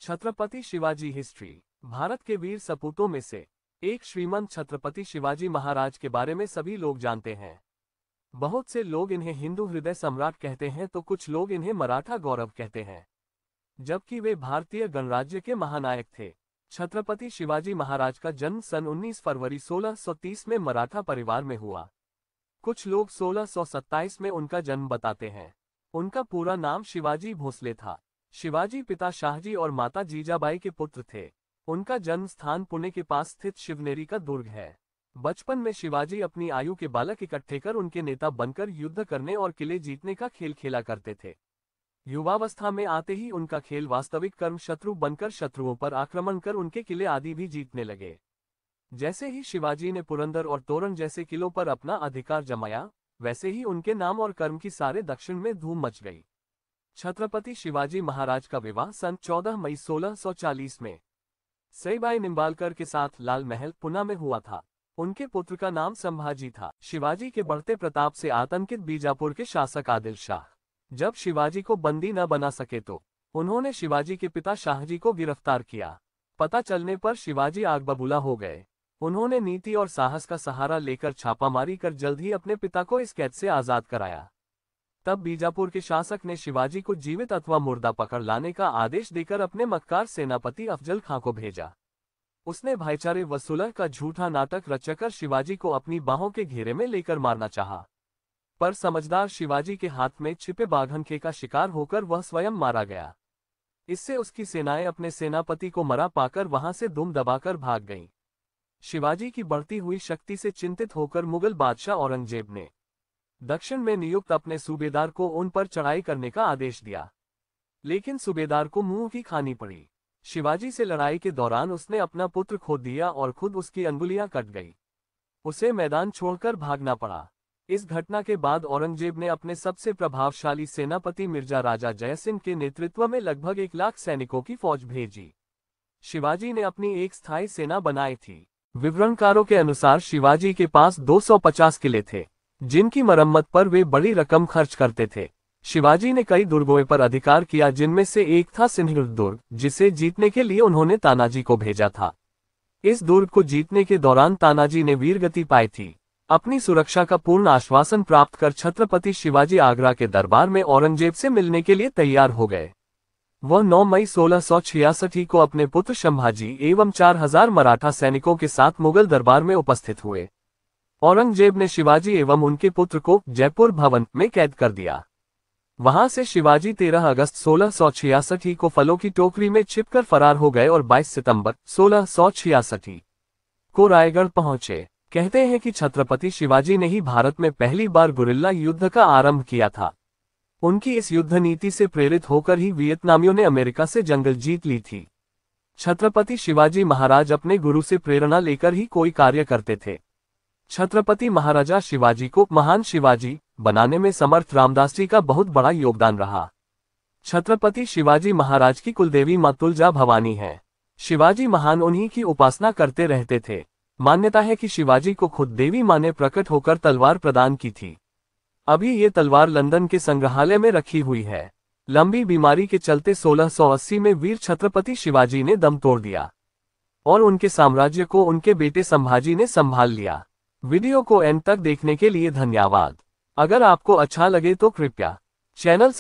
Chhatrapati Shivaji history. Bharat के वीर सपूतों में से एक श्रीमंत छत्रपति शिवाजी महाराज के बारे में सभी लोग जानते हैं। बहुत से लोग इन्हें हिंदू हृदय सम्राट कहते हैं तो कुछ लोग इन्हें मराठा गौरव कहते हैं, जबकि वे भारतीय गणराज्य के महानायक थे। छत्रपति शिवाजी महाराज का जन्म सन 19 फरवरी 1630 में मराठा परिवार में हुआ। कुछ लोग 1627 में उनका जन्म बताते हैं। उनका पूरा नाम शिवाजी भोसले था। शिवाजी पिता शाहजी और माता जीजाबाई के पुत्र थे। उनका जन्म स्थान पुणे के पास स्थित शिवनेरी का दुर्ग है। बचपन में शिवाजी अपनी आयु के बालक इकट्ठे कर उनके नेता बनकर युद्ध करने और किले जीतने का खेल खेला करते थे। युवावस्था में आते ही उनका खेल वास्तविक कर्म शत्रु बनकर शत्रुओं पर आक्रमण कर उनके किले आदि भी जीतने लगे। जैसे ही शिवाजी ने पुरंदर और तोरण जैसे किलों पर अपना अधिकार जमाया, वैसे ही उनके नाम और कर्म की सारे दक्षिण में धूम मच गई। छत्रपति शिवाजी महाराज का विवाह सन 14 मई 1640 में सईबाई निंबालकर के साथ लाल महल पुणे में हुआ था। उनके पुत्र का नाम संभाजी था। शिवाजी के बढ़ते प्रताप से आतंकित बीजापुर के शासक आदिल शाह जब शिवाजी को बंदी न बना सके तो उन्होंने शिवाजी के पिता शाहजी को गिरफ्तार किया। पता चलने पर शिवाजी आग बबूला हो गए। उन्होंने नीति और साहस का सहारा लेकर छापामारी कर जल्द ही अपने पिता को इस कैद से आजाद कराया। तब बीजापुर के शासक ने शिवाजी को जीवित अथवा मुर्दा पकड़ लाने का आदेश देकर अपने मक्कार सेनापति अफजल खां को भेजा। उसने भाईचारे व सुलह का झूठा नाटक रचकर शिवाजी को अपनी बाहों के घेरे में लेकर मारना चाहा, पर समझदार शिवाजी के हाथ में छिपे बाघनखे का शिकार होकर वह स्वयं मारा गया। इससे उसकी सेनाएं अपने सेनापति को मरा पाकर वहां से दुम दबाकर भाग गईं। शिवाजी की बढ़ती हुई शक्ति से चिंतित होकर मुगल बादशाह औरंगजेब ने दक्षिण में नियुक्त अपने सूबेदार को उन पर चढ़ाई करने का आदेश दिया, लेकिन सूबेदार को मुंह की खानी पड़ी। शिवाजी से लड़ाई के दौरान उसने अपना पुत्र खो दिया और खुद उसकी अंगुलियां कट गई। उसे मैदान छोड़कर भागना पड़ा। इस घटना के बाद औरंगजेब ने अपने सबसे प्रभावशाली सेनापति मिर्जा राजा जयसिंह के नेतृत्व में लगभग 1 लाख सैनिकों की फौज भेजी। शिवाजी ने अपनी एक स्थायी सेना बनाई थी। विवरणकारों के अनुसार शिवाजी के पास 250 किले थे, जिनकी मरम्मत पर वे बड़ी रकम खर्च करते थे। शिवाजी ने कई दुर्गों पर अधिकार किया, जिनमें से एक था सिंहगढ़ दुर्ग, जिसे जीतने के लिए उन्होंने तानाजी को भेजा था। इस दुर्ग को जीतने के दौरान तानाजी ने वीरगति पाई थी। अपनी सुरक्षा का पूर्ण आश्वासन प्राप्त कर छत्रपति शिवाजी आगरा के दरबार में औरंगजेब से मिलने के लिए तैयार हो गए। वह 9 मई 1666 को अपने पुत्र संभाजी एवं 4000 मराठा सैनिकों के साथ मुगल दरबार में उपस्थित हुए। औरंगजेब ने शिवाजी एवं उनके पुत्र को जयपुर भवन में कैद कर दिया। वहां से शिवाजी 13 अगस्त 1666 को फलों की टोकरी में छिपकर फरार हो गए और 22 सितंबर 1666 को रायगढ़ पहुंचे। कहते हैं कि छत्रपति शिवाजी ने ही भारत में पहली बार गुरिल्ला युद्ध का आरंभ किया था। उनकी इस युद्ध नीति से प्रेरित होकर ही वियतनामियों ने अमेरिका से जंगल जीत ली थी। छत्रपति शिवाजी महाराज अपने गुरु से प्रेरणा लेकर ही कोई कार्य करते थे। छत्रपति महाराजा शिवाजी को महान शिवाजी बनाने में समर्थ रामदास जी का बहुत बड़ा योगदान रहा। छत्रपति शिवाजी महाराज की कुलदेवी मां तुलजा भवानी है। शिवाजी महान उन्हीं की उपासना करते रहते थे। मान्यता है कि शिवाजी को खुद देवी मां ने प्रकट होकर तलवार प्रदान की थी। अभी ये तलवार लंदन के संग्रहालय में रखी हुई है। लंबी बीमारी के चलते 1680 में वीर छत्रपति शिवाजी ने दम तोड़ दिया और उनके साम्राज्य को उनके बेटे संभाजी ने संभाल लिया। वीडियो को एंड तक देखने के लिए धन्यवाद। अगर आपको अच्छा लगे तो कृपया चैनल